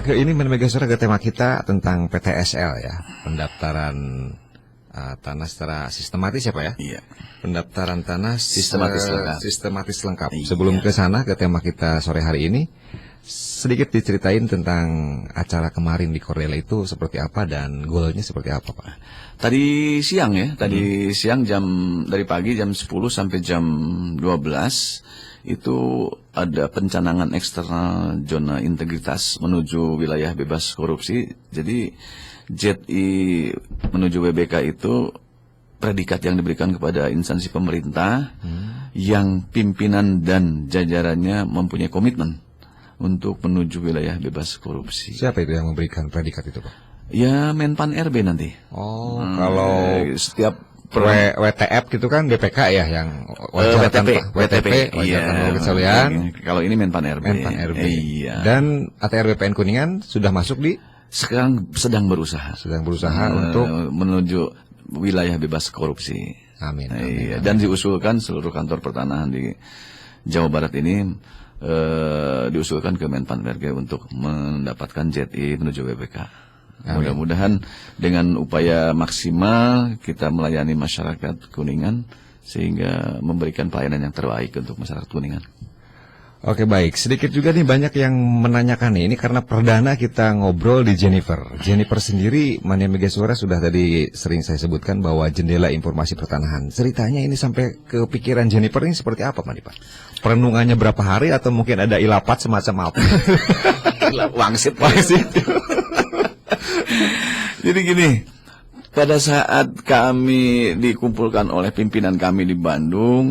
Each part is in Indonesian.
ke ini Megasora, ke tema kita tentang PTSL ya, pendaftaran tanah secara sistematis ya Pak ya? Iya. Pendaftaran tanah sistematis lengkap. Iya. Sebelum ke sana, ke tema kita sore hari ini, sedikit diceritain tentang acara kemarin di Kordela itu seperti apa dan goalnya seperti apa Pak? Tadi siang ya, siang dari pagi jam 10 sampai jam 12 itu ada pencanangan eksternal zona integritas menuju wilayah bebas korupsi. Jadi JI menuju WBK itu predikat yang diberikan kepada instansi pemerintah yang pimpinan dan jajarannya mempunyai komitmen untuk menuju wilayah bebas korupsi. Siapa itu yang memberikan predikat itu Pak? Ya Menpan RB nanti. Oh, kalau setiap WTF gitu kan BPK ya yang WTP, iya. Kalau ini Menpan RB. Iya. Dan ATR BPN Kuningan sudah masuk di sekarang sedang berusaha untuk menuju wilayah bebas korupsi. Amin. Iya. Dan diusulkan seluruh kantor pertanahan di Jawa Barat ini diusulkan ke Menpan RB untuk mendapatkan JI menuju WBK. Mudah-mudahan dengan upaya maksimal kita melayani masyarakat Kuningan sehingga memberikan pelayanan yang terbaik untuk masyarakat Kuningan. Oke, baik. Sedikit juga nih banyak yang menanyakan nih, ini karena perdana kita ngobrol di Jennifer. Jennifer sendiri, Mania Megasora sudah tadi sering saya sebutkan bahwa jendela informasi pertanahan. Ceritanya ini sampai ke pikiran Jennifer ini seperti apa Pak? Perenungannya berapa hari atau mungkin ada ilapat semacam apa? Wangsit. Jadi gini, pada saat kami dikumpulkan oleh pimpinan kami di Bandung,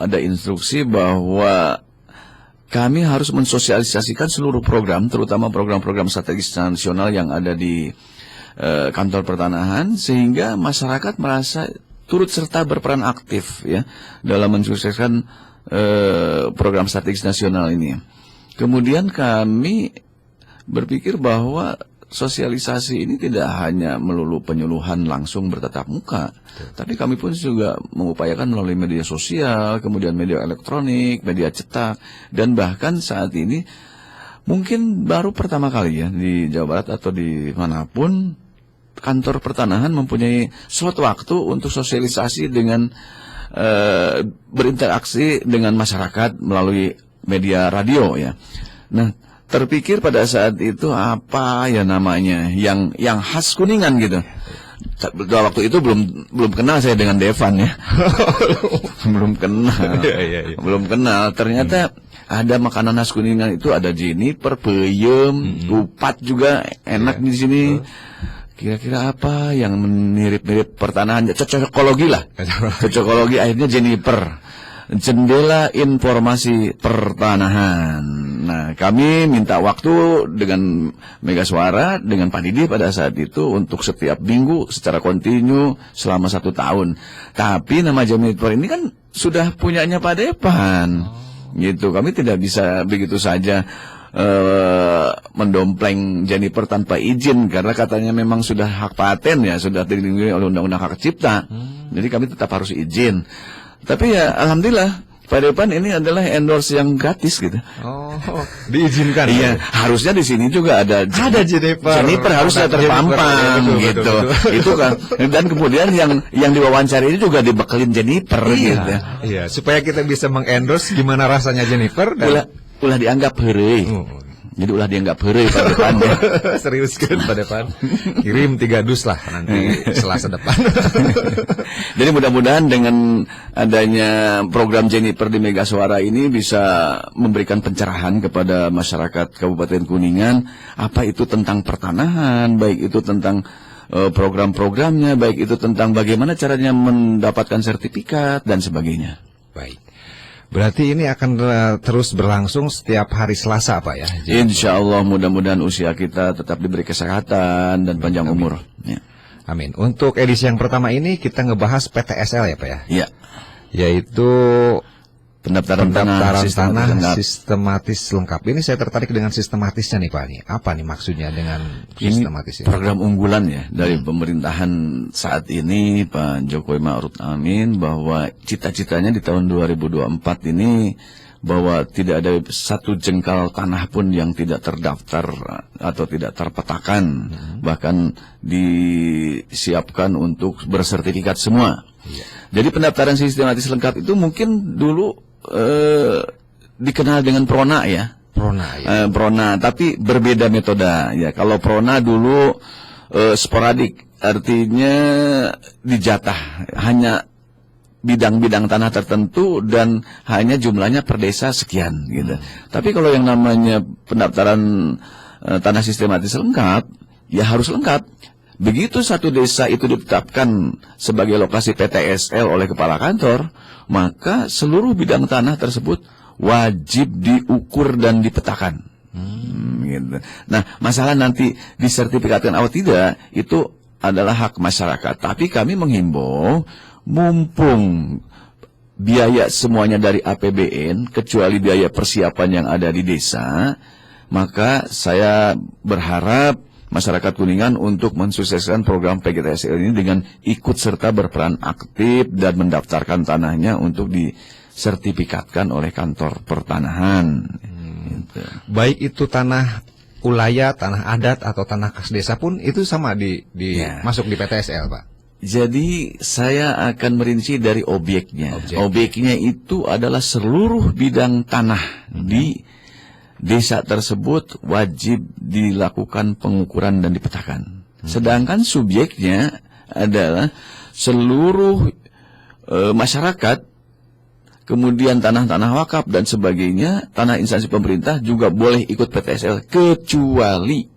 ada instruksi bahwa kami harus mensosialisasikan seluruh program, terutama program-program strategis nasional yang ada di kantor pertanahan, sehingga masyarakat merasa turut serta berperan aktif ya dalam mensukseskan program strategis nasional ini. Kemudian kami berpikir bahwa sosialisasi ini tidak hanya melulu penyuluhan langsung bertatap muka, tapi kami pun juga mengupayakan melalui media sosial, kemudian media elektronik, media cetak, dan bahkan saat ini mungkin baru pertama kali ya di Jawa Barat atau di manapun kantor pertanahan mempunyai slot waktu untuk sosialisasi dengan berinteraksi dengan masyarakat melalui media radio ya. Nah, terpikir pada saat itu apa ya namanya yang khas Kuningan gitu. Waktu itu belum kenal saya dengan Devan ya. belum kenal. Ternyata ada makanan khas Kuningan itu ada jeniper, peyem, upat juga enak di sini. Kira-kira apa yang mirip-mirip pertanahan? Cocokologi lah. Cocokologi akhirnya jeniper. Jendela informasi pertanahan. Nah, kami minta waktu dengan Megasora, dengan Pak Didi pada saat itu untuk setiap minggu secara kontinu selama 1 tahun. Tapi nama Jennifer ini kan sudah punyanya Pak Devan. Gitu, kami tidak bisa begitu saja mendompleng Jennifer tanpa izin karena katanya memang sudah hak paten ya, sudah dilindungi oleh Undang-Undang Hak Cipta. Jadi kami tetap harus izin. Tapi ya alhamdulillah Pak Devan ini adalah endorse yang gratis gitu. Oh, diizinkan. Iya, harusnya di sini juga ada Jennifer. Jennifer harusnya terpampang gitu. Itu kan. Dan kemudian yang diwawancari ini juga dibekelin Jennifer gitu. Iya, supaya kita bisa mengendorse gimana rasanya Jennifer dan ulah dianggap heureuy. Jadi ulah dianggap heureuy Pak Devan. Serius kan Pak Devan? Kirim 3 dus lah nanti Selasa depan. Jadi mudah-mudahan dengan adanya program Jennifer di Megasora ini bisa memberikan pencerahan kepada masyarakat Kabupaten Kuningan, apa itu tentang pertanahan, baik itu tentang program-programnya, baik itu tentang bagaimana caranya mendapatkan sertifikat dan sebagainya. Baik. Berarti ini akan terus berlangsung setiap hari Selasa Pak ya? Insya Allah mudah-mudahan usia kita tetap diberi kesehatan dan panjang umur. Ya. Amin. Untuk edisi yang pertama ini kita ngebahas PTSL ya Pak ya? Iya. Yaitu pendaftaran tanah sistematis lengkap. Ini saya tertarik dengan sistematisnya nih Pak. Apa nih maksudnya dengan sistematis ini? Program unggulan ya dari pemerintahan saat ini Pak Jokowi Ma'ruf Amin, bahwa cita-citanya di tahun 2024 ini bahwa tidak ada satu jengkal tanah pun yang tidak terdaftar atau tidak terpetakan, bahkan disiapkan untuk bersertifikat semua. Jadi pendaftaran sistematis lengkap itu mungkin dulu dikenal dengan Prona ya. Prona ya. Prona, tapi berbeda metode ya. Kalau Prona dulu sporadik, artinya dijatah hanya bidang-bidang tanah tertentu dan hanya jumlahnya per desa sekian gitu. Tapi kalau yang namanya pendaftaran tanah sistematis lengkap, ya harus lengkap. Begitu satu desa itu ditetapkan sebagai lokasi PTSL oleh kepala kantor, maka seluruh bidang tanah tersebut wajib diukur dan dipetakan. Gitu. Nah, masalah nanti disertifikatkan atau tidak itu adalah hak masyarakat. Tapi kami menghimbau, mumpung biaya semuanya dari APBN, kecuali biaya persiapan yang ada di desa, maka saya berharap masyarakat Kuningan untuk mensukseskan program PGTSL ini dengan ikut serta berperan aktif dan mendaftarkan tanahnya untuk disertifikatkan oleh kantor pertanahan. Gitu. Baik itu tanah ulaya, tanah adat atau tanah kas desa pun itu sama masuk di PTSL, Pak. Jadi saya akan merinci dari objeknya. Objeknya itu adalah seluruh bidang tanah di desa tersebut wajib dilakukan pengukuran dan dipetakan. Sedangkan subjeknya adalah seluruh masyarakat, kemudian tanah-tanah wakaf dan sebagainya, tanah instansi pemerintah juga boleh ikut PTSL kecuali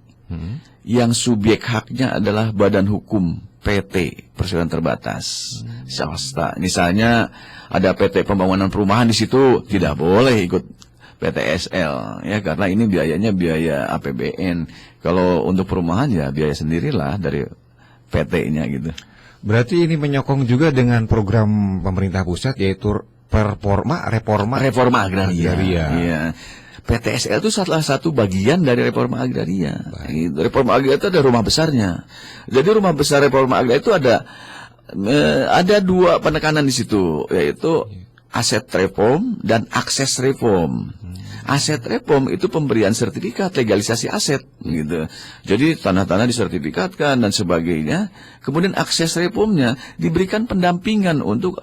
yang subjek haknya adalah badan hukum PT Perseroan Terbatas swasta. Misalnya ada PT Pembangunan Perumahan di situ tidak boleh ikut PTSL ya, karena ini biayanya biaya APBN. Kalau untuk perumahan ya biaya sendirilah dari PT-nya gitu. Berarti ini menyokong juga dengan program pemerintah pusat yaitu reforma agraria. Iya. PTSL itu salah satu bagian dari reforma agraria. Gitu. Reforma agraria itu ada rumah besarnya. Jadi rumah besar reforma agraria itu ada dua penekanan di situ, yaitu aset reform dan akses reform. Aset reform itu pemberian sertifikat legalisasi aset, gitu. Jadi tanah-tanah disertifikatkan dan sebagainya. Kemudian akses reformnya diberikan pendampingan untuk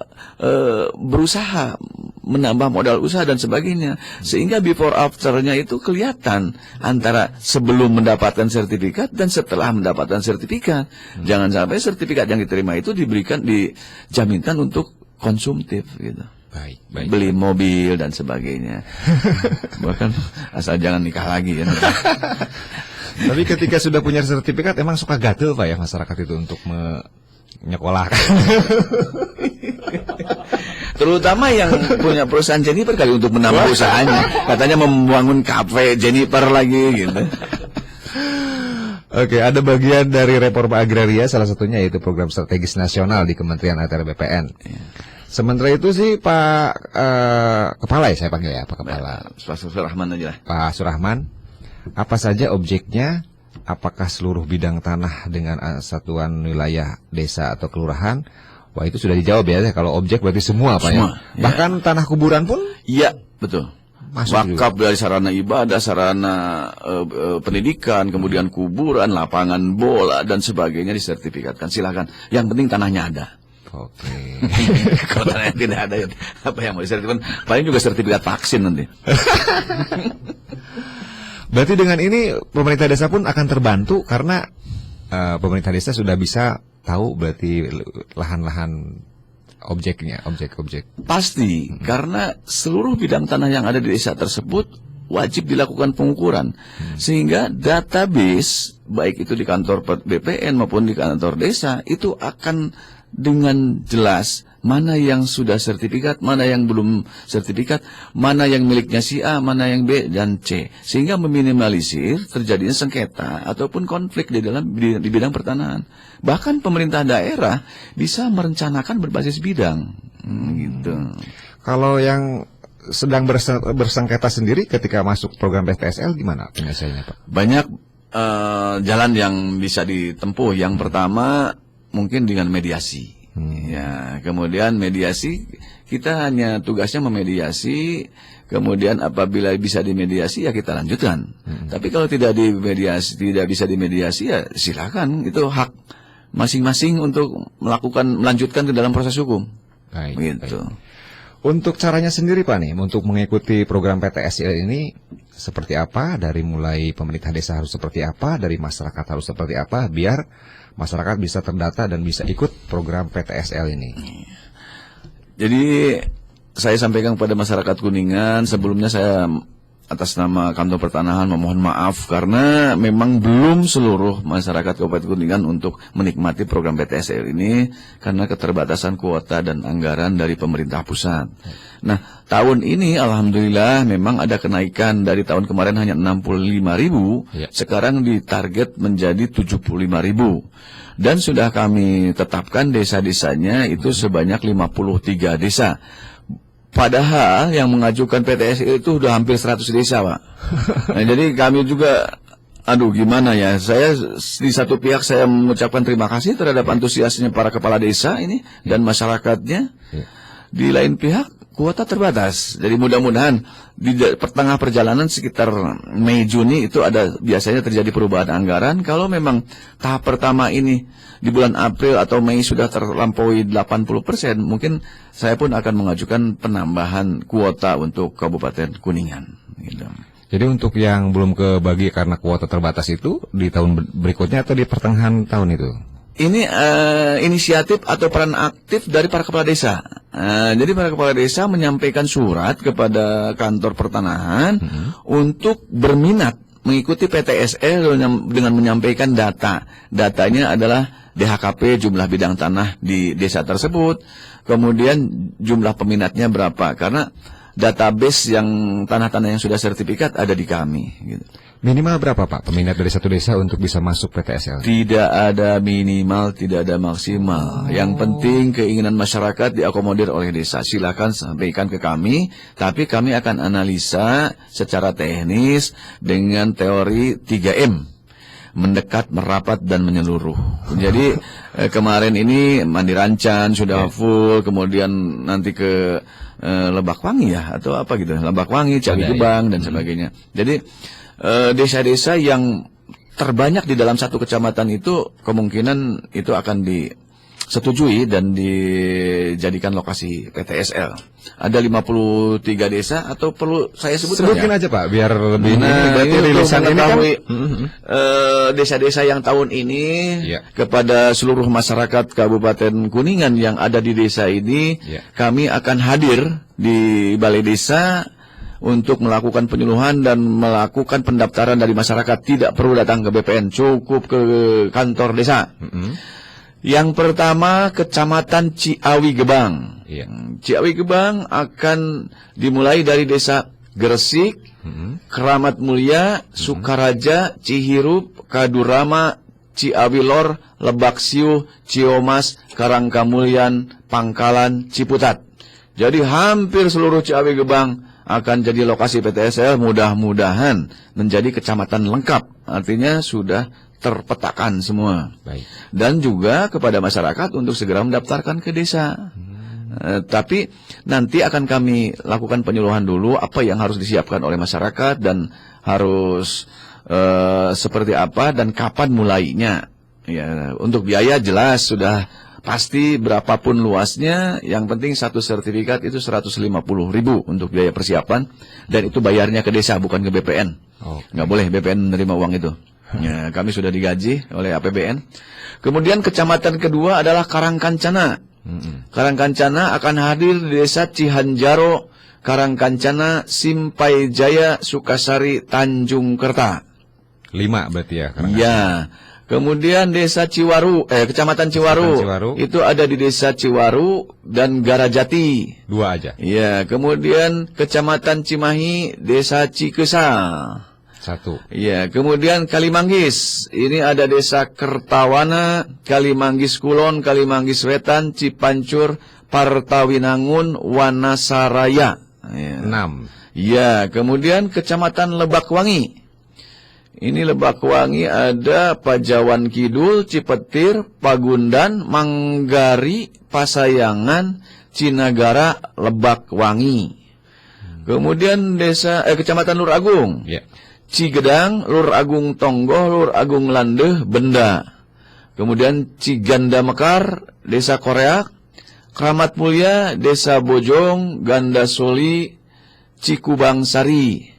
berusaha menambah modal usaha dan sebagainya. Sehingga before afternya itu kelihatan antara sebelum mendapatkan sertifikat dan setelah mendapatkan sertifikat. Jangan sampai sertifikat yang diterima itu dijaminkan untuk konsumtif, gitu. Baik. Beli mobil dan sebagainya. Bahkan asal jangan nikah lagi ya. Tapi ketika sudah punya sertifikat emang suka gatel Pak ya masyarakat itu untuk menyekolahkan. Terutama yang punya perusahaan Jennifer kali untuk menambah usahanya. Katanya membangun kafe Jennifer lagi gitu. Oke, ada bagian dari reforma agraria, salah satunya yaitu program strategis nasional di Kementerian ATR BPN. Sementara itu sih Pak Kepala ya saya panggil ya, Pak Kepala. Pak Surahman aja. Pak Surahman, apa saja objeknya? Apakah seluruh bidang tanah dengan satuan wilayah desa atau kelurahan? Wah itu sudah dijawab ya. Kalau objek berarti semua Pak ya. Bahkan tanah kuburan pun? Iya betul. Wakaf dari sarana ibadah, sarana pendidikan, kemudian kuburan, lapangan bola dan sebagainya disertifikatkan. Silakan. Yang penting tanahnya ada. Oke. Kalau tanahnya tidak ada, ya, apa yang mau disertifikatkan? Paling juga sertifikat vaksin nanti. Berarti dengan ini pemerintah desa pun akan terbantu karena pemerintah desa sudah bisa tahu berarti lahan-lahan objeknya, objek-objek. Pasti, karena seluruh bidang tanah yang ada di desa tersebut wajib dilakukan pengukuran. Sehingga database, baik itu di kantor BPN maupun di kantor desa, itu akan dengan jelas mana yang sudah sertifikat, mana yang belum sertifikat, mana yang miliknya si A, mana yang B dan C. Sehingga meminimalisir terjadinya sengketa ataupun konflik di bidang pertanahan. Bahkan pemerintah daerah bisa merencanakan berbasis bidang. Gitu. Kalau yang sedang bersengketa sendiri ketika masuk program PTSL gimana penyelesaiannya Pak? Banyak jalan yang bisa ditempuh. Yang pertama mungkin dengan mediasi. Ya, kemudian mediasi, kita hanya tugasnya memediasi. Kemudian apabila bisa dimediasi ya kita lanjutkan. Tapi kalau tidak bisa dimediasi ya silakan, itu hak masing-masing untuk melanjutkan ke dalam proses hukum. Baik, Gitu. baik. Untuk caranya sendiri Pak nih, untuk mengikuti program PTSL ini seperti apa? Dari mulai pemerintah desa harus seperti apa, dari masyarakat harus seperti apa, biar masyarakat bisa terdata dan bisa ikut program PTSL ini. Jadi saya sampaikan kepada masyarakat Kuningan, sebelumnya saya atas nama Kantor Pertanahan memohon maaf karena memang belum seluruh masyarakat Kabupaten Kuningan untuk menikmati program PTSL ini karena keterbatasan kuota dan anggaran dari pemerintah pusat. Nah, tahun ini alhamdulillah memang ada kenaikan, dari tahun kemarin hanya 65.000, sekarang ditarget menjadi 75.000. Dan sudah kami tetapkan desa-desanya itu sebanyak 53 desa. Padahal yang mengajukan PTSL itu sudah hampir 100 desa, Pak. Nah, jadi kami juga, gimana ya, saya di satu pihak saya mengucapkan terima kasih terhadap antusiasnya para kepala desa ini dan masyarakatnya. Di lain pihak, kuota terbatas. Jadi mudah-mudahan di tengah perjalanan sekitar Mei Juni itu ada biasanya terjadi perubahan anggaran. Kalau memang tahap pertama ini di bulan April atau Mei sudah terlampaui 80%, mungkin saya pun akan mengajukan penambahan kuota untuk Kabupaten Kuningan. Gitu. Jadi untuk yang belum kebagi karena kuota terbatas itu di tahun berikutnya atau di pertengahan tahun itu? Ini inisiatif atau peran aktif dari para kepala desa. Jadi para kepala desa menyampaikan surat kepada Kantor Pertanahan untuk berminat mengikuti PTSL dengan menyampaikan data. Datanya adalah DHKP, jumlah bidang tanah di desa tersebut, kemudian jumlah peminatnya berapa. Karena database yang tanah-tanah yang sudah sertifikat ada di kami. Gitu. Minimal berapa Pak peminat dari satu desa untuk bisa masuk PTSL? Tidak ada minimal, tidak ada maksimal. Yang penting keinginan masyarakat diakomodir oleh desa. Silakan sampaikan ke kami, tapi kami akan analisa secara teknis dengan teori 3M. Mendekat, merapat, dan menyeluruh. Jadi kemarin ini Mandi Rancan sudah full, kemudian nanti ke Lebakwangi ya, atau apa gitu, Lebakwangi, Ciawi Gebang, dan sebagainya. Jadi desa-desa yang terbanyak di dalam satu kecamatan itu kemungkinan itu akan disetujui dan dijadikan lokasi PTSL. Ada 53 desa atau perlu saya sebutkan? Sebutkan aja Pak, biar lebih berarti rilisan ini kan desa-desa yang tahun ini kepada seluruh masyarakat Kabupaten Kuningan yang ada di desa ini, kami akan hadir di Balai Desa untuk melakukan penyuluhan dan melakukan pendaftaran dari masyarakat. Tidak perlu datang ke BPN, cukup ke kantor desa. Yang pertama, Kecamatan Ciawi Gebang. Ciawi Gebang akan dimulai dari desa Gresik, Keramat Mulia, Sukaraja, Cihirup, Kadurama, Ciawi Lor, Lebak Siuh, Ciomas, Karangkamulyan, Pangkalan, Ciputat. Jadi hampir seluruh Ciawi Gebang akan jadi lokasi PTSL, mudah-mudahan menjadi kecamatan lengkap. Artinya sudah terpetakan semua. Baik. Dan juga kepada masyarakat untuk segera mendaftarkan ke desa. Tapi nanti akan kami lakukan penyuluhan dulu apa yang harus disiapkan oleh masyarakat dan harus seperti apa dan kapan mulainya. Ya, untuk biaya jelas sudah pasti berapapun luasnya, yang penting satu sertifikat itu 150.000 untuk biaya persiapan, dan itu bayarnya ke desa bukan ke BPN. Nggak boleh BPN menerima uang itu. Ya, kami sudah digaji oleh APBN. Kemudian kecamatan kedua adalah Karangkancana. Karangkancana akan hadir di desa Cihanjaro, Karangkancana, Simpai Jaya, Sukasari, Tanjung Kerta. 5 berarti ya. Ya. Kemudian desa Ciwaru, kecamatan Ciwaru, itu ada di desa Ciwaru dan Garajati. 2 aja. Ya. Kemudian kecamatan Cimahi, desa Cikesa. 1. Ya, kemudian Kalimanggis. Ini ada desa Kertawana, Kalimanggis Kulon, Kalimanggis Wetan, Cipancur, Partawinangun, Wanasaraya. Ya. 6. Ya, kemudian Kecamatan Lebakwangi. Ini Lebakwangi ada Pajawan Kidul, Cipetir, Pagundan, Manggari, Pasayangan, Cinagara, Lebakwangi. Kemudian Kecamatan Lur Agung. Ya. Cigedang, Lur Agung Tonggoh, Lur Agung Landeh, Benda. Kemudian Ciganda Mekar, Desa Koreak, Kramat Mulia, Desa Bojong, Gandasoli, Cikubang Sari.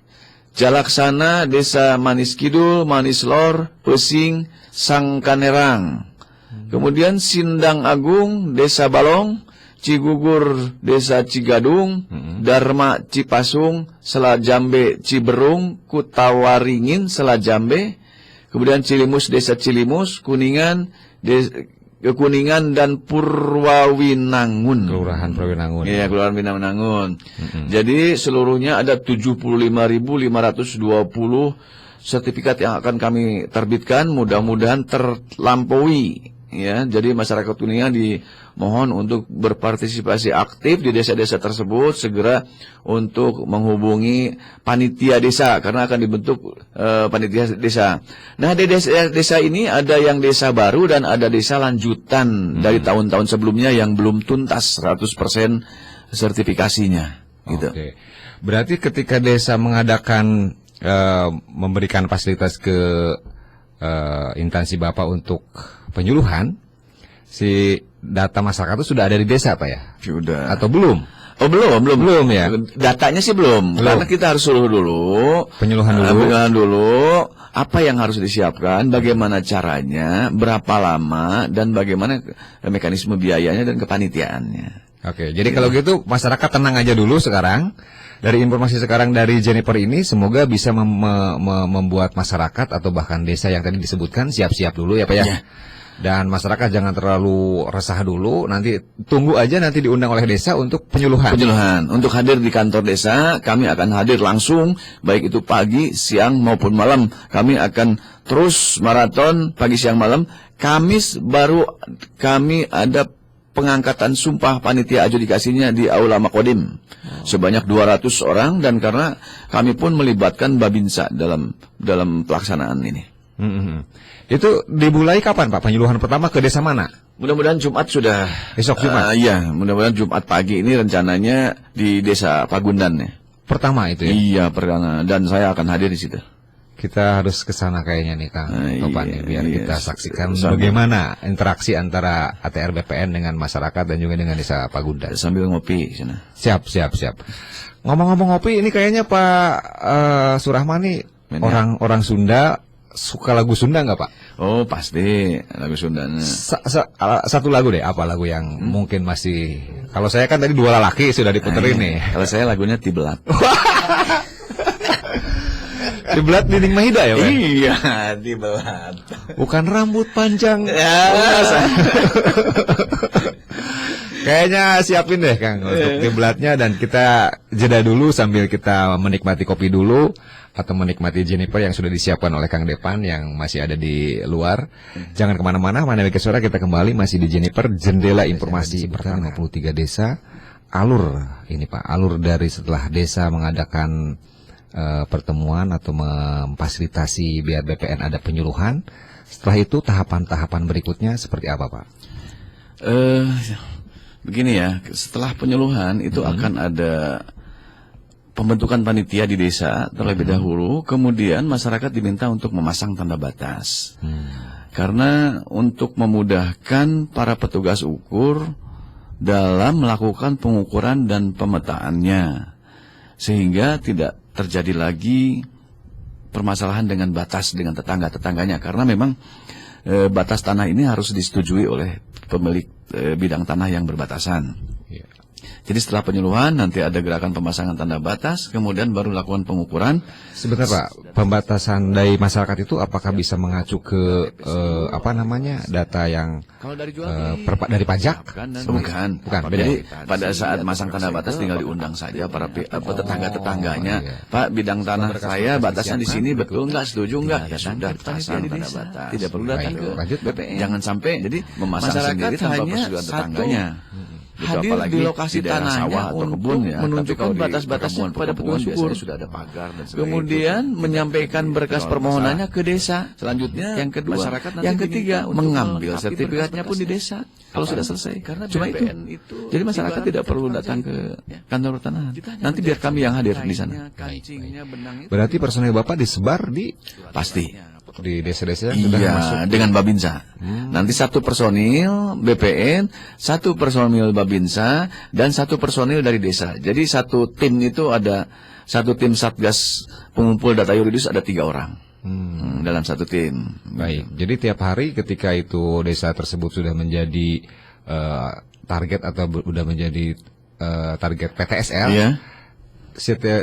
Jalaksana, Desa Manis Kidul, Manis Lor, Pesing, Sangkanerang. Kemudian Sindang Agung, Desa Balong, Cigugur, Desa Cigadung, Dharma Cipasung, Selajambe Ciberung, Kutawaringin, Selajambe. Kemudian Cilimus, Desa Cilimus, Kuningan, Kuningan dan Purwawinangun. Kelurahan Purwawinangun. Iya, Kelurahan Purwawinangun. Jadi seluruhnya ada 75.520 sertifikat yang akan kami terbitkan, mudah-mudahan terlampaui. Ya, jadi masyarakat Kuningan dimohon untuk berpartisipasi aktif di desa-desa tersebut, segera untuk menghubungi panitia desa karena akan dibentuk panitia desa. Nah, di desa ini ada yang desa baru dan ada desa lanjutan dari tahun-tahun sebelumnya yang belum tuntas 100% sertifikasinya. Gitu. Oke. Berarti ketika desa mengadakan memberikan fasilitas ke instansi Bapak untuk penyuluhan, si data masyarakat itu sudah ada di desa, Pak ya? Sudah. Atau belum? Oh, belum ya. Datanya sih belum. Karena kita harus suruh dulu. Penyuluhan dulu. Apa yang harus disiapkan, bagaimana caranya, berapa lama, dan bagaimana mekanisme biayanya dan kepanitiaannya. Oke, jadi kalau gitu masyarakat tenang aja dulu sekarang. Dari informasi sekarang dari Jennifer ini, semoga bisa membuat masyarakat atau bahkan desa yang tadi disebutkan siap-siap dulu ya Pak ya. Dan masyarakat jangan terlalu resah dulu, nanti tunggu aja nanti diundang oleh desa untuk penyuluhan. Untuk hadir di kantor desa, kami akan hadir langsung, baik itu pagi, siang maupun malam. Kami akan terus maraton pagi, siang, malam. Kamis baru kami ada pengangkatan sumpah panitia adjudikasinya di Aula Makodim. Sebanyak 200 orang, dan karena kami pun melibatkan Babinsa dalam pelaksanaan ini. Itu dimulai kapan Pak? Penyuluhan pertama ke desa mana? Mudah-mudahan Jumat sudah. Besok Jumat? Iya, mudah-mudahan Jumat pagi ini rencananya di Desa Pagundan ya. Pertama itu ya? Iya, pertama. Dan saya akan hadir di situ. Kita harus ke sana kayaknya nih Kang Topan nih, biar kita saksikan Sambil bagaimana interaksi antara ATR BPN dengan masyarakat dan juga dengan desa Pagundan. Sambil ngopi di sana. Siap. Ngomong-ngomong ngopi, ini kayaknya Pak Surahman nih orang Sunda, suka lagu Sunda nggak Pak? Oh pasti lagu Sundanya. Satu lagu deh, apa lagu yang mungkin masih? Kalau saya kan tadi Dua Lalaki sudah diputerin nih. Kalau saya lagunya Tibelat. Tibelat Dinding Mahida ya Pak? Iya, Tibelat. Bukan rambut panjang. Ya, kayaknya siapin deh Kang untuk Tibelatnya, dan kita jeda dulu sambil kita menikmati kopi dulu atau menikmati Jennifer yang sudah disiapkan oleh Kang Depan yang masih ada di luar. Jangan kemana-mana, Mana Mega Suara, kita kembali masih di Jennifer, Jendela Informasi Pertanian 53 Desa. Alur ini Pak, alur dari setelah desa mengadakan pertemuan atau memfasilitasi biar BPN ada penyuluhan. Setelah itu tahapan-tahapan berikutnya seperti apa Pak? Begini ya, setelah penyuluhan itu akan ada pembentukan panitia di desa terlebih dahulu, kemudian masyarakat diminta untuk memasang tanda batas. Karena untuk memudahkan para petugas ukur dalam melakukan pengukuran dan pemetaannya, sehingga tidak terjadi lagi permasalahan dengan batas dengan tetangga-tetangganya, karena memang batas tanah ini harus disetujui oleh pemilik bidang tanah yang berbatasan. Jadi setelah penyuluhan nanti ada gerakan pemasangan tanda batas, kemudian baru lakukan pengukuran. Sebentar Pak, pembatasan dari masyarakat itu apakah bisa mengacu ke data yang kalau dari dari pajak? Bukan. Beda. Jadi pada saat masang tanda batas tinggal diundang saja para tetangga-tetangganya. Pak, bidang tanah saya batasnya di sini, betul nggak, setuju nggak? Ya sudah, pasang tanda batas. Tidak perlu datang ke BPN. Jangan sampai jadi memasang sendiri tanpa persetujuan tetangganya. Gitu, hadir apalagi di lokasi daerah tanahnya sawah atau untuk kebun ya. menunjukkan Tapi kalau di batas-batasnya perkampungan- kepada petugas perkampungan ukur. biasanya sudah ada pagar dan sebagainya. Kemudian Itu menyampaikan tidak berkas terlalu permohonannya masalah. ke desa. Selanjutnya Yang kedua, masyarakat nanti yang diminta ketiga untuk mengambil melengkapi sertifikatnya pun di berkas-berkasnya. desa. Kalau Apaan? sudah selesai, Karena cuma itu. BPN itu Jadi masyarakat ibarat tidak perlu tukang datang ke jahit. kantor pertanahan. Kita hanya Nanti biar kami yang hadir di kainnya, sana. kancingnya, benang itu Berarti personil Bapak disebar Pasti. di desa-desa yang sudah Iya, masuk. dengan Babinsa. Nanti satu personil BPN, satu personil Babinsa, dan satu personil dari desa. Jadi satu tim itu ada satu tim Satgas pengumpul data yuridis ada 3 orang dalam satu tim. Baik, jadi tiap hari ketika itu desa tersebut sudah menjadi target atau sudah menjadi target PTSL, Iya.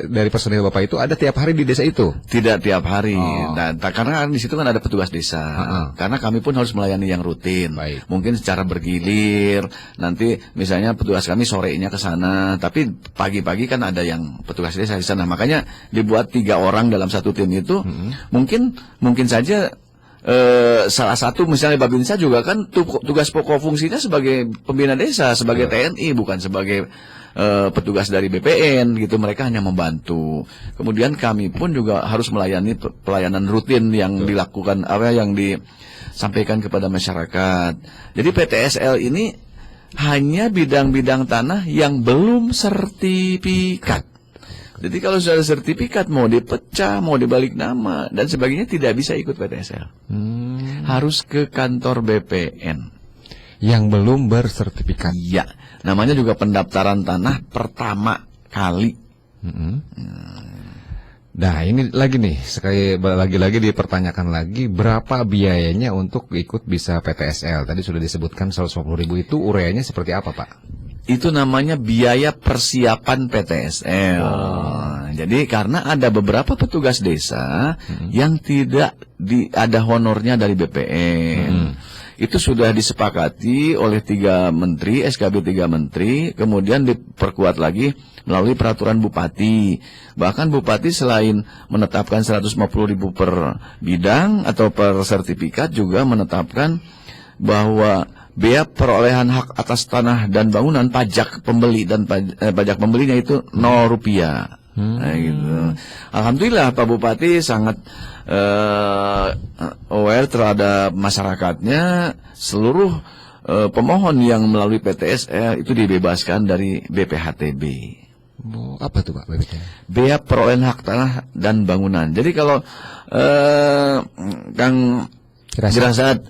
dari personil Bapak itu ada tiap hari di desa itu. Tidak tiap hari. Oh. Nah, karena di situ kan ada petugas desa. Karena kami pun harus melayani yang rutin. Baik. Mungkin secara bergilir. Nanti misalnya petugas kami sorenya ke sana, tapi pagi-pagi kan ada yang petugas desa di sana. Makanya dibuat 3 orang dalam satu tim itu. Mungkin saja salah satu misalnya Babinsa juga kan tugas pokok fungsinya sebagai pembina desa, sebagai TNI, bukan sebagai petugas dari BPN gitu. Mereka hanya membantu. Kemudian kami pun juga harus melayani pelayanan rutin yang dilakukan yang disampaikan kepada masyarakat. Jadi PTSL ini hanya bidang-bidang tanah yang belum sertifikat. Jadi kalau sudah ada sertifikat, mau dipecah, mau dibalik nama dan sebagainya, tidak bisa ikut PTSL. Harus ke kantor BPN. Yang belum bersertifikat. Ya, namanya juga pendaftaran tanah pertama kali. Nah, ini lagi nih, lagi-lagi dipertanyakan lagi berapa biayanya untuk ikut bisa PTSL. Tadi sudah disebutkan 150.000 itu ureanya seperti apa, Pak? Itu namanya biaya persiapan PTSL. Jadi karena ada beberapa petugas desa yang tidak ada honornya dari BPN. Itu sudah disepakati oleh 3 menteri, SKB 3 menteri, kemudian diperkuat lagi melalui peraturan bupati. Bahkan bupati selain menetapkan 150.000 per bidang atau per sertifikat, juga menetapkan bahwa biaya perolehan hak atas tanah dan bangunan, pajak pembeli dan pajak pembelinya itu 0 rupiah. Nah, gitu. Alhamdulillah Pak Bupati sangat aware terhadap masyarakatnya. Seluruh pemohon yang melalui PTSL itu dibebaskan dari BPHTB. Apa tuh Pak? Biaya perolehan hak tanah dan bangunan. Jadi kalau Kang Girasat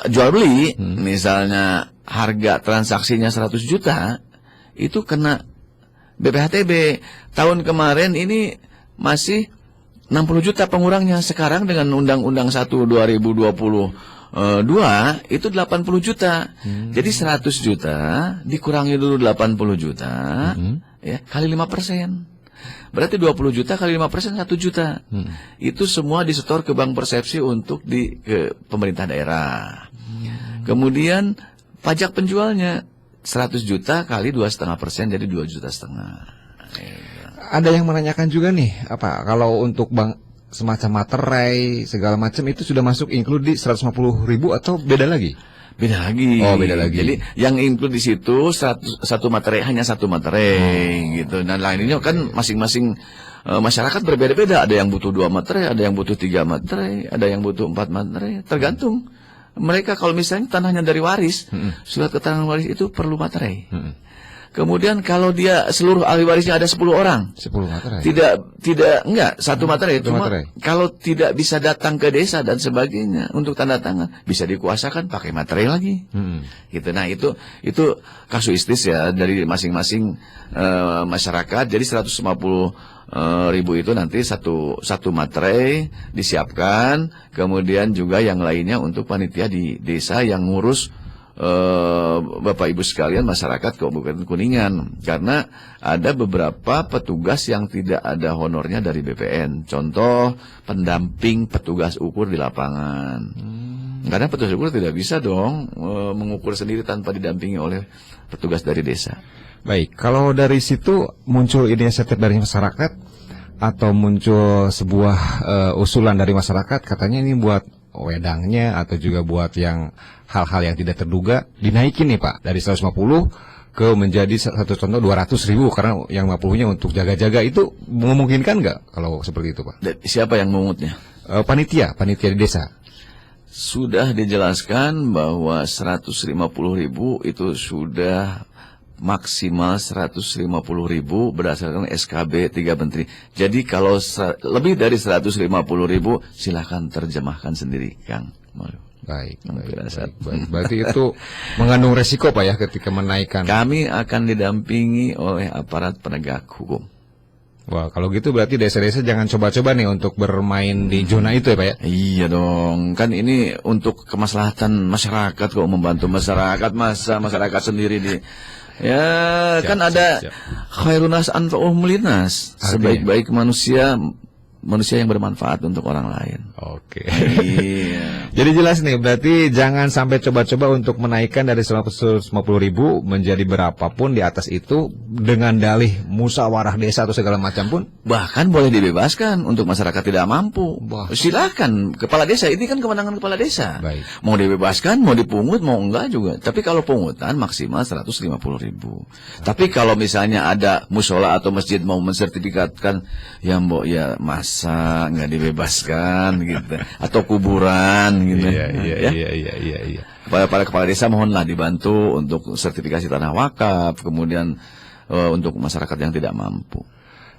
jual beli, misalnya harga transaksinya 100 juta, itu kena BPHTB. Tahun kemarin ini masih 60 juta pengurangnya. Sekarang dengan Undang-Undang 1 2022 itu 80 juta. Jadi 100 juta dikurangi dulu 80 juta ya, kali 5%. Berarti 20 juta kali 5% 1 juta. Itu semua disetor ke Bank Persepsi untuk ke pemerintah daerah. Kemudian pajak penjualnya 100 juta kali 2,5% jadi 2,5 juta. Ada yang menanyakan juga nih, apa kalau untuk bank semacam materai segala macam itu sudah masuk include di 150.000 atau beda lagi? Beda lagi. Oh, beda lagi. Jadi yang include di situ satu materai, hanya satu materai gitu. Dan lainnya kan masing-masing masyarakat berbeda-beda. Ada yang butuh 2 materai, ada yang butuh 3 materai, ada yang butuh 4 materai. Tergantung. Mereka kalau misalnya tanahnya dari waris, surat keterangan waris itu perlu materai. Kemudian kalau dia seluruh ahli warisnya ada 10 orang. 10 materai. Enggak, satu materai. Satu Cuma materai. kalau tidak bisa datang ke desa dan sebagainya untuk tanda tangan, bisa dikuasakan pakai materai lagi. Gitu. Nah, itu kasuistis ya dari masing-masing masyarakat. Jadi 150.000 itu nanti satu materai disiapkan, kemudian juga yang lainnya untuk panitia di desa yang ngurus Bapak Ibu sekalian masyarakat Kabupaten Kuningan, karena ada beberapa petugas yang tidak ada honornya dari BPN. Contoh pendamping petugas ukur di lapangan. Karena petugas ukur tidak bisa dong mengukur sendiri tanpa didampingi oleh petugas dari desa. Baik, kalau dari situ muncul inisiatif dari masyarakat atau muncul sebuah usulan dari masyarakat, katanya ini buat wedangnya atau juga buat yang hal-hal yang tidak terduga dinaikin nih Pak dari 150 ke menjadi satu contoh 200.000 karena yang 50-nya untuk jaga-jaga, itu memungkinkan nggak kalau seperti itu Pak? Siapa yang mengumutnya? Panitia di desa. Sudah dijelaskan bahwa 150.000 itu sudah maksimal 150.000 berdasarkan SKB 3 Menteri. Jadi kalau lebih dari 150.000 silahkan terjemahkan sendiri, Kang. Baik. Berarti itu mengandung resiko Pak ya ketika menaikkan. Kami akan didampingi oleh aparat penegak hukum. Wah, kalau gitu berarti desa-desa jangan coba-coba nih untuk bermain di zona itu ya Pak ya? Iya dong, kan ini untuk kemaslahatan masyarakat kok, membantu masyarakat, masa masyarakat sendiri di... Ya, kan ada khairunas anfa'uhum linnas, sebaik-baik manusia yang bermanfaat untuk orang lain. Oke. Iya. Jadi jelas nih, berarti jangan sampai coba-coba untuk menaikkan dari 150.000 menjadi berapapun di atas itu dengan dalih musyawarah desa atau segala macam pun. Bahkan boleh dibebaskan untuk masyarakat tidak mampu. Silakan, kepala desa, ini kan kewenangan kepala desa. Baik. Mau dibebaskan, mau dipungut, mau enggak juga. Tapi kalau pungutan maksimal 150.000. Tapi kalau misalnya ada musola atau masjid mau mensertifikatkan, ya mbok ya masa nggak dibebaskan gitu, atau kuburan gitu. Iya. Para kepala desa mohonlah dibantu untuk sertifikasi tanah wakaf, kemudian untuk masyarakat yang tidak mampu.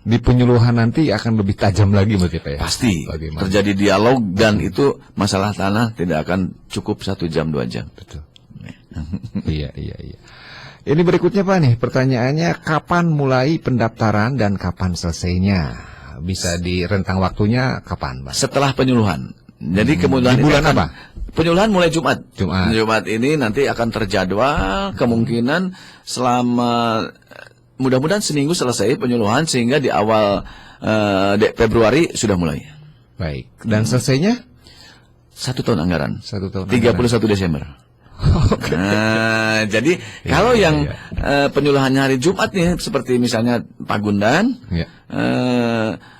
Di penyuluhan nanti akan lebih tajam lagi berarti Pak ya? Pasti. Bagaimana? Terjadi dialog dan itu masalah tanah tidak akan cukup 1 jam 2 jam. Betul. Iya. Ini berikutnya Pak nih, pertanyaannya kapan mulai pendaftaran dan kapan selesainya? Bisa di rentang waktunya kapan Pak? Setelah penyuluhan. Jadi kemudian di bulan apa? Penyuluhan mulai Jumat. Jumat ini nanti akan terjadwal, kemungkinan selama mudah-mudahan seminggu selesai penyuluhan sehingga di awal Februari sudah mulai. Baik. Dan selesainya? 1 tahun anggaran. 1 tahun. 31 Desember. Nah, jadi kalau yang penyuluhannya hari Jumat nih, seperti misalnya Pagundan,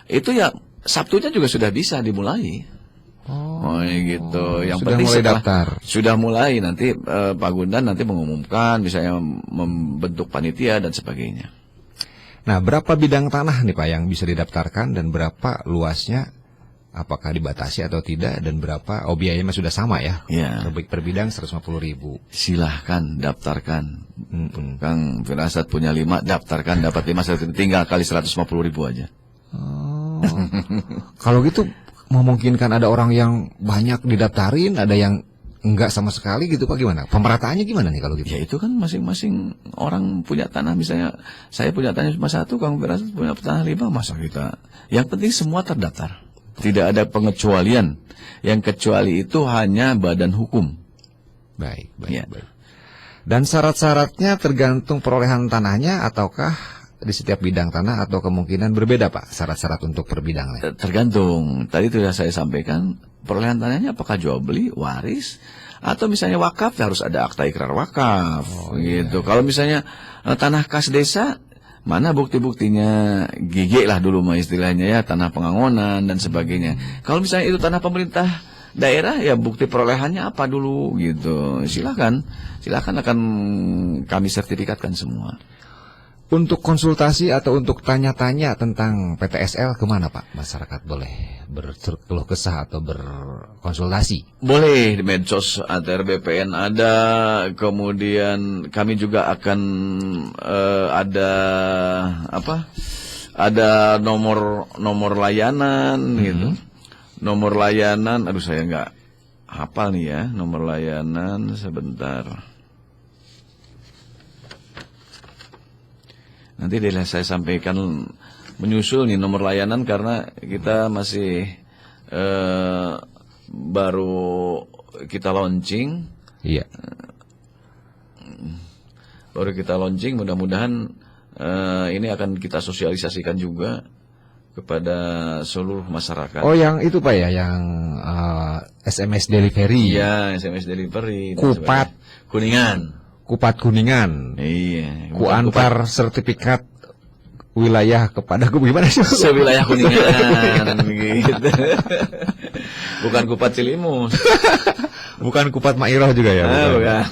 itu ya Sabtunya juga sudah bisa dimulai. Oh gitu. Yang sudah penting mulai daftar. Sudah mulai, nanti Pagundan nanti mengumumkan, misalnya membentuk panitia dan sebagainya. Nah, berapa bidang tanah nih Pak yang bisa didaftarkan dan berapa luasnya? Apakah dibatasi atau tidak, dan berapa? Oh, biayanya sudah sama ya? Ya. Per bidang 150.000. Silahkan daftarkan. Kang Firasat punya 5, daftarkan, dapat 5, tinggal kali 150.000 aja. Oh. Kalau gitu memungkinkan ada orang yang banyak didaftarin, ada yang enggak sama sekali gitu Pak, gimana? Pemerataannya gimana nih kalau gitu? Ya itu kan masing-masing orang punya tanah, misalnya saya punya tanah cuma 1, Kang Firasat punya tanah 5, masa kita? Yang penting semua terdaftar. Tidak ada pengecualian. Yang kecuali itu hanya badan hukum. Baik. Dan syarat-syaratnya tergantung perolehan tanahnya ataukah di setiap bidang tanah atau kemungkinan berbeda Pak syarat-syarat untuk per bidangnya? Tergantung. Tadi sudah saya sampaikan, perolehan tanahnya apakah jual beli, waris, atau misalnya wakaf, harus ada akta ikrar wakaf gitu. Kalau misalnya tanah kas desa, mana bukti-buktinya? GG lah dulu mah istilahnya ya, tanah pengangonan dan sebagainya. Kalau misalnya itu tanah pemerintah daerah, ya bukti perolehannya apa dulu gitu. Silakan akan kami sertifikatkan semua. Untuk konsultasi atau untuk tanya-tanya tentang PTSL kemana Pak? Masyarakat boleh berkeluh kesah atau berkonsultasi? Boleh di medsos, ATR BPN ada, kemudian kami juga akan ada nomor layanan gitu. Nomor layanan, aduh saya nggak hafal nih ya, nomor layanan sebentar. Nanti saya sampaikan menyusul nih nomor layanan karena kita masih baru kita launching. Iya. Baru kita launching, mudah-mudahan ini akan kita sosialisasikan juga kepada seluruh masyarakat. Oh, yang itu Pak ya, yang SMS delivery. Iya, SMS delivery. Kupat Kuningan. Kupat Kuningan. Iya. Ku antar sertifikat wilayah kepadaku, gimana sih? Sewilayah Kuningan gitu. Bukan Kupat Cilimus. Bukan Kupat Mairoh juga ya? Bukan.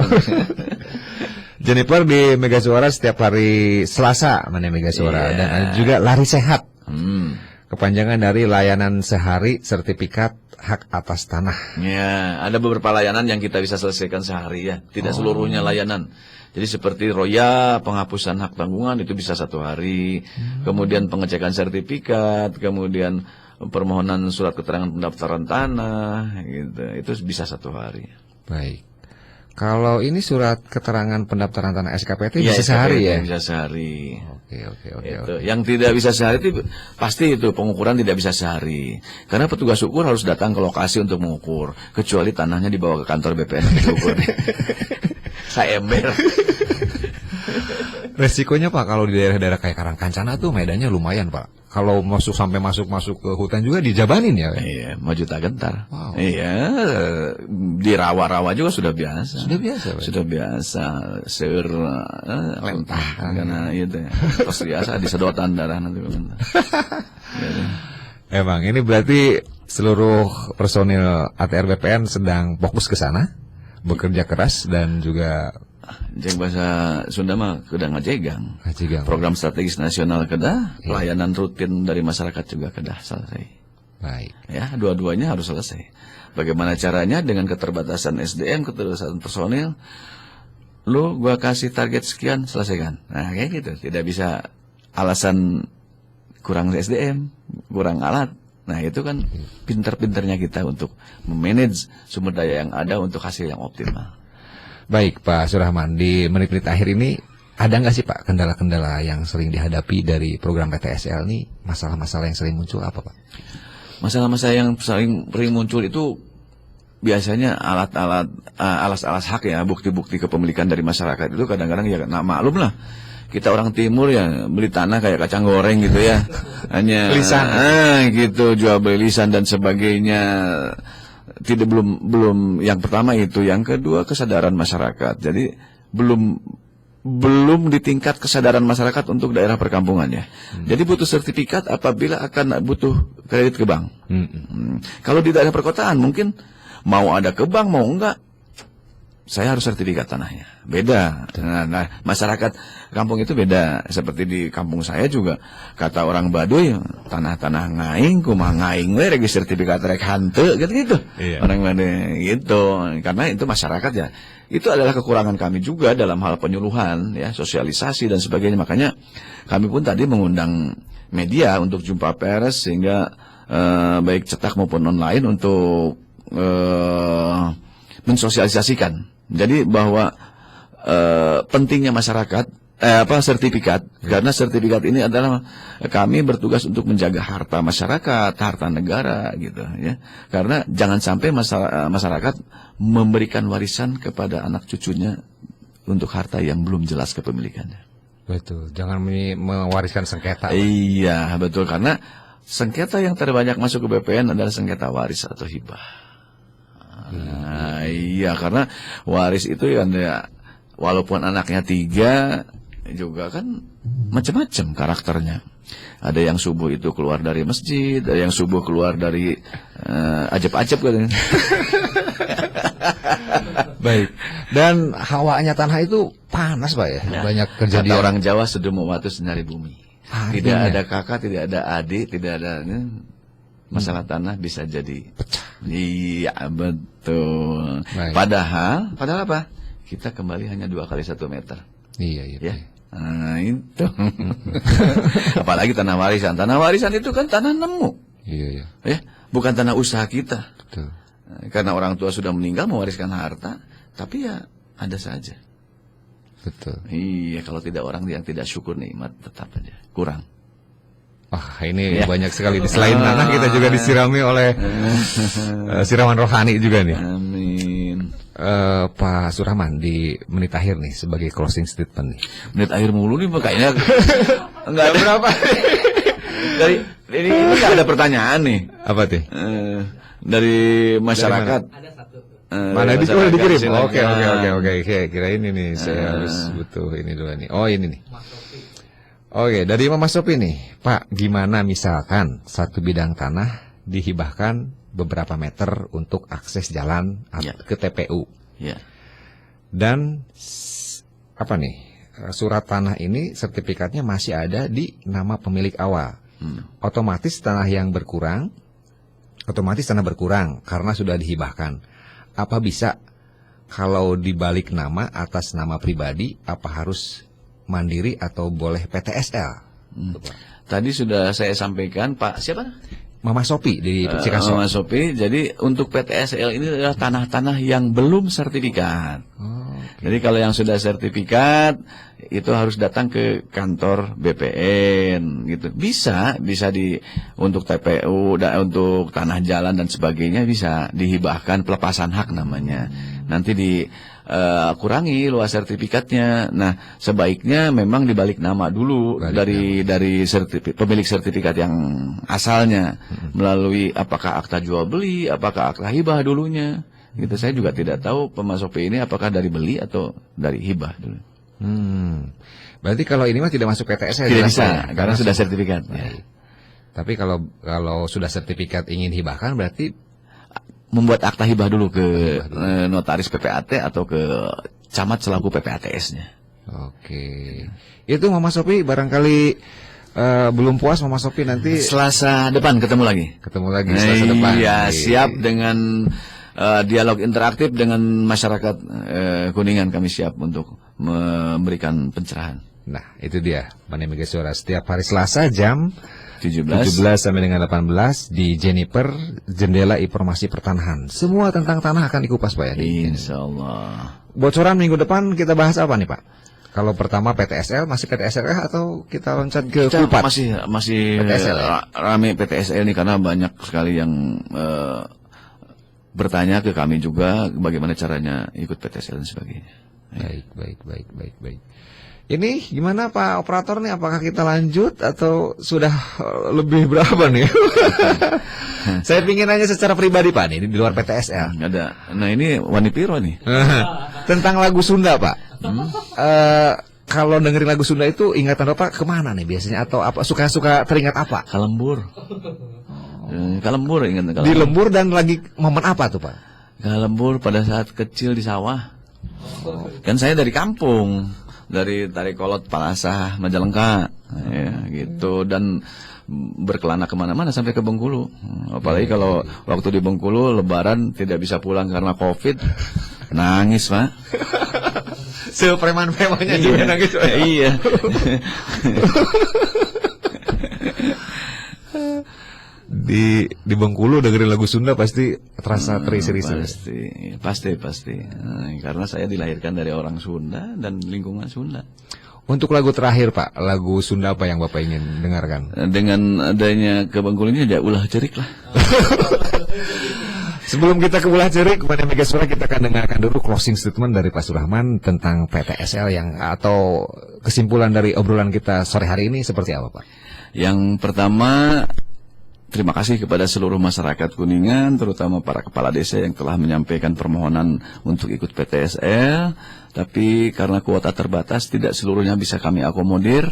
Jennifer di Mega Suara setiap hari Selasa mana Mega Suara Iya. dan ada juga Lari Sehat. Hmm. Kepanjangan dari layanan sehari sertifikat hak atas tanah. Ya, ada beberapa layanan yang kita bisa selesaikan sehari ya. Tidak seluruhnya layanan. Jadi seperti roya, penghapusan hak tanggungan itu bisa 1 hari. Kemudian pengecekan sertifikat, kemudian permohonan surat keterangan pendaftaran tanah, gitu. Itu bisa 1 hari. Baik. Kalau ini surat keterangan pendaftaran tanah SKPT Iya, bisa sehari ya? Bisa sehari. Oke. Itu. Yang tidak bisa sehari itu pasti itu pengukuran tidak bisa sehari. Karena petugas ukur harus datang ke lokasi untuk mengukur. Kecuali tanahnya dibawa ke kantor BPN untuk diukur. Saya ember. Resikonya Pak kalau di daerah-daerah kayak Karangkancana tuh medannya lumayan Pak. Kalau sampai masuk ke hutan juga dijabanin ya? Iya, maju tak gentar. Wow. Iya, di rawa-rawa juga sudah biasa. Sudah biasa, Pak? Sudah biasa. Seur lentah karena itu. Terus biasa disedotan darah nanti. Emang ini berarti seluruh personil ATR BPN sedang fokus ke sana, bekerja keras dan juga Jeng bahasa Sunda mah kedah ngajegang. ngajigang. Program strategis nasional kedah, pelayanan rutin dari masyarakat juga kedah selesai. Baik. Ya, dua-duanya harus selesai. Bagaimana caranya dengan keterbatasan SDM, keterbatasan personil, lu gua kasih target sekian, selesaikan. Nah, kayak gitu. Tidak bisa alasan kurang SDM, kurang alat. Nah, itu kan pinter-pinternya kita untuk memanage sumber daya yang ada untuk hasil yang optimal. Baik Pak Surahman, di menit-menit akhir ini ada nggak sih Pak kendala-kendala yang sering dihadapi dari program PTSL ini? Masalah-masalah yang sering muncul apa Pak? Masalah-masalah yang sering muncul itu biasanya alas-alas hak ya, bukti-bukti kepemilikan dari masyarakat itu kadang-kadang ya maklum lah. Kita orang timur ya beli tanah kayak kacang goreng gitu ya. Hanya Lisan. Gitu, jual beli lisan dan sebagainya. Tidak belum yang pertama itu, yang kedua kesadaran masyarakat. Jadi belum di tingkat kesadaran masyarakat untuk daerah perkampungan ya. Jadi butuh sertifikat apabila akan butuh kredit ke bank. Kalau di daerah perkotaan mungkin mau ada ke bank mau enggak, saya harus sertifikat tanahnya. Beda. Nah, masyarakat kampung itu beda. Seperti di kampung saya juga, kata orang Baduy, tanah-tanah ngaing, kumaha ngaing we regi sertifikat rek hanteu gitu. Iya. Orang Baduy gitu. Karena itu masyarakat ya. Itu adalah kekurangan kami juga dalam hal penyuluhan ya, sosialisasi dan sebagainya. Makanya kami pun tadi mengundang media untuk jumpa pers sehingga baik cetak maupun online untuk mensosialisasikan. Jadi bahwa pentingnya masyarakat sertifikat, karena sertifikat ini adalah kami bertugas untuk menjaga harta masyarakat, harta negara gitu ya. Karena jangan sampai masyarakat memberikan warisan kepada anak cucunya untuk harta yang belum jelas kepemilikannya. Betul, jangan mewariskan sengketa. Iya, betul, karena sengketa yang terbanyak masuk ke BPN adalah sengketa waris atau hibah. Nah, iya, karena waris itu kan ya, walaupun anaknya 3 juga kan macam-macam karakternya. Ada yang subuh itu keluar dari masjid, ada yang subuh keluar dari ajab-ajab katanya. Baik. Dan hawanya tanah itu panas Pak ya. Banyak kejadian. Kata orang Jawa sedemu watu senari bumi. Artinya? Tidak ada kakak, tidak ada adik, tidak ada masalah tanah bisa jadi pecah. Iya, betul. Baik. Padahal apa? Kita kembali hanya 2 kali 1 meter. Iya. Ya. Nah, itu. Apalagi tanah warisan. Tanah warisan itu kan tanah nemu. Iya. Ya, bukan tanah usaha kita. Betul. Karena orang tua sudah meninggal mewariskan harta, tapi ya ada saja. Betul. Iya, kalau tidak orang yang tidak syukur nikmat tetap aja kurang. Wah, ini Ya. banyak sekali. Selain tanah kita juga disirami oleh siraman rohani juga nih. Amin. Pak Surahman di menit akhir nih sebagai closing statement nih. Menit akhir mulu nih kayaknya enggak ada berapa. Dari ini enggak ada pertanyaan nih. Apa tuh? Dari masyarakat. Mana dari udah dikirim? silakan. Oke. Kira ini nih saya harus butuh ini dulu nih. Oh, ini nih. Oke, dari Mama Sopi nih. Pak, gimana misalkan satu bidang tanah dihibahkan beberapa meter untuk akses jalan Ya. ke TPU. Ya. Dan apa nih, surat tanah ini sertifikatnya masih ada di nama pemilik awal. Otomatis tanah berkurang karena sudah dihibahkan. Apa bisa kalau dibalik nama atas nama pribadi, apa harus mandiri atau boleh PTSL? Tadi sudah saya sampaikan, Pak siapa? Mama Sopi di Cikaso. Mas Sopi. Jadi untuk PTSL ini adalah tanah-tanah yang belum sertifikat. Jadi kalau yang sudah sertifikat itu harus datang ke kantor BPN gitu. Bisa untuk TPU, untuk tanah jalan dan sebagainya bisa dihibahkan, pelepasan hak namanya. Nanti kurangi luas sertifikatnya. Nah, sebaiknya memang dibalik nama dulu dari pemilik sertifikat yang asalnya, melalui apakah akta jual beli, apakah akta hibah dulunya. Gitu, saya juga tidak tahu pemasok ini apakah dari beli atau dari hibah dulu. Berarti kalau ini mah tidak masuk PTS Tidak bisa, karena sudah sertifikat. Ya. Tapi kalau sudah sertifikat ingin hibahkan berarti membuat akta hibah dulu ke notaris PPAT atau ke camat selaku PPATS-nya. Oke. Itu Mama Sopi barangkali belum puas Mama Sopi nanti Selasa depan ketemu lagi. Selasa depan. Iya, siap dengan dialog interaktif dengan masyarakat Kuningan, kami siap untuk memberikan pencerahan. Nah, itu dia Mane Mega Suara setiap hari Selasa jam 17 sampai dengan 18 di Jennifer, Jendela Informasi Pertanahan. Semua tentang tanah akan dikupas Pak ya. Insya Allah. Bocoran minggu depan kita bahas apa nih Pak? Kalau pertama PTSL, masih PTSL kah atau kita loncat ke Kita Kupat? masih PTSL ya? rame PTSL ini karena banyak sekali yang bertanya ke kami juga bagaimana caranya ikut PTSL dan sebagainya. Baik. Ini gimana Pak Operator nih? Apakah kita lanjut atau sudah lebih berapa nih? Saya pingin nanya secara pribadi Pak nih di luar PTSL. Ada. Nah ini Wani Piro nih. Tentang lagu Sunda Pak. Kalau dengerin lagu Sunda itu ingatan Bapak kemana nih biasanya? Atau apa suka teringat apa? Kalembur. Kalembur ingat Di lembur dan lagi momen apa tuh Pak? Kalembur pada saat kecil di sawah. Kan saya dari kampung, dari Tarikolot, Palasah, Majalengka, ya, gitu, dan berkelana kemana-mana sampai ke Bengkulu. Apalagi kalau waktu di Bengkulu Lebaran tidak bisa pulang karena COVID, nangis Pak. Sepreman-premannya juga nangis Pak. Iya. Di Bengkulu dengerin lagu Sunda pasti terasa terisi-risi. Pasti. Karena saya dilahirkan dari orang Sunda dan lingkungan Sunda. Untuk lagu terakhir Pak, lagu Sunda apa yang Bapak ingin dengarkan? Dengan adanya ke Bengkulu ini ada ulah cerik lah. Sebelum kita ke ulah cerik, kepada Mega Suara kita akan dengarkan dulu closing statement dari Pak Surahman tentang PTSL atau kesimpulan dari obrolan kita sore hari ini seperti apa Pak? Yang pertama, terima kasih kepada seluruh masyarakat Kuningan, terutama para kepala desa yang telah menyampaikan permohonan untuk ikut PTSL. Tapi karena kuota terbatas, tidak seluruhnya bisa kami akomodir.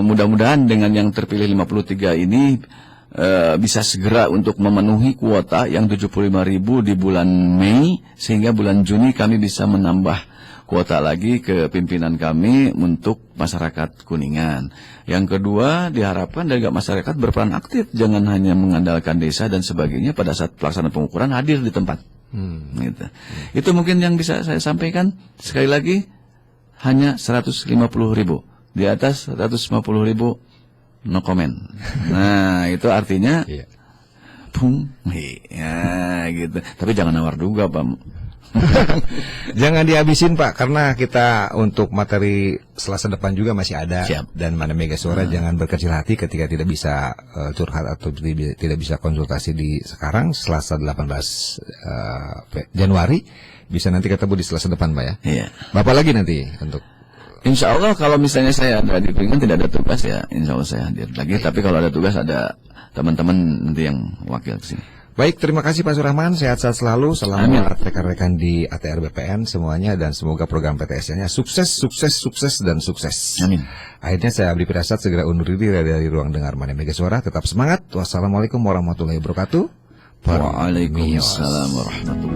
Mudah-mudahan dengan yang terpilih 53 ini bisa segera untuk memenuhi kuota yang 75.000 di bulan Mei, sehingga bulan Juni kami bisa menambah kuota lagi ke pimpinan kami untuk masyarakat Kuningan. Yang kedua, diharapkan juga masyarakat berperan aktif, jangan hanya mengandalkan desa dan sebagainya pada saat pelaksanaan pengukuran, hadir di tempat. Gitu. Itu mungkin yang bisa saya sampaikan. Sekali lagi, hanya 150.000. Di atas 150.000, no comment. Nah, itu artinya ya gitu. Tapi jangan nawar juga Pak. Jangan dihabisin Pak, karena kita untuk materi Selasa depan juga masih ada. Siap. Dan Mane Mega Suara jangan berkecil hati ketika tidak bisa curhat atau tidak bisa konsultasi di sekarang Selasa 18 Januari. Bisa nanti ketemu di Selasa depan Pak ya. Iya. Bapak lagi nanti untuk Insya Allah kalau misalnya saya ada di Kuningan tidak ada tugas ya, Insya Allah saya hadir lagi. Tapi kalau ada tugas ada teman-teman nanti yang wakil ke sini. Baik, terima kasih Pak Surahman, sehat-sehat selalu. Salam buat rekan-rekan di ATR BPN semuanya dan semoga program PTSL-nya sukses dan sukses. Amin. Akhirnya saya Abdi Pirasat segera undur diri dari ruang dengar Mane Mega Suara. Tetap semangat. Wassalamualaikum warahmatullahi wabarakatuh. Akbar. Waalaikumsalam warahmatullahi